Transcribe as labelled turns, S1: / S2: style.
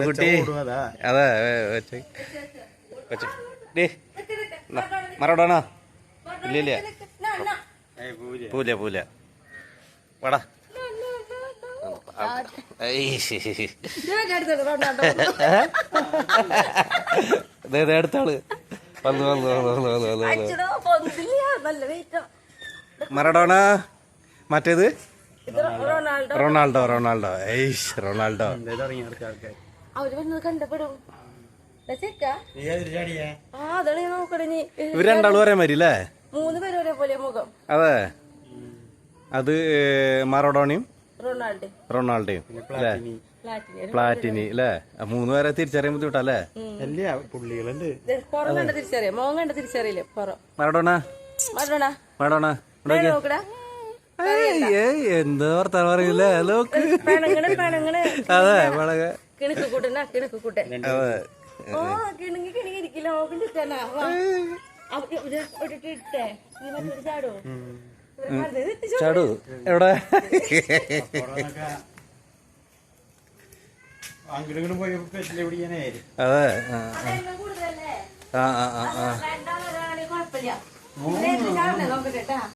S1: കുട്ടി അതെ മറഡോണ ഇല്ല പൂല പൂല വടാ അടുത്താള് വന്നു വന്നു വന്നു വന്നു വന്നു മറഡോണ മറ്റേത് റൊണാൾഡോ റൊണാൾഡോ ഏയ്ഷ് റൊണാൾഡോ ഇവര് രണ്ടാളും ഒരേ മാതിരി അല്ലേ?
S2: 3 പേരും ഒരേപോലെ മുഖം.
S1: അതെ, അത് മറഡോണയും
S2: റൊണാൾഡോയും
S1: പ്ലാറ്റിനി അല്ലേ? 3 പേരെ തിരിച്ചറിയാൻ ബുദ്ധിമുട്ടല്ലേ?
S2: തിരിച്ചറിയാം, മോൻ കണ്ട തിരിച്ചറിയില്ലേ?
S1: മറഡോണ മറഡോണ എന്ത് വർത്താനം പറയൂലേ? നോക്ക് അതെ
S2: കിണക്ക് കൂട്ടൻ
S1: അതെ ചാടു എവിടെ അതെ ആ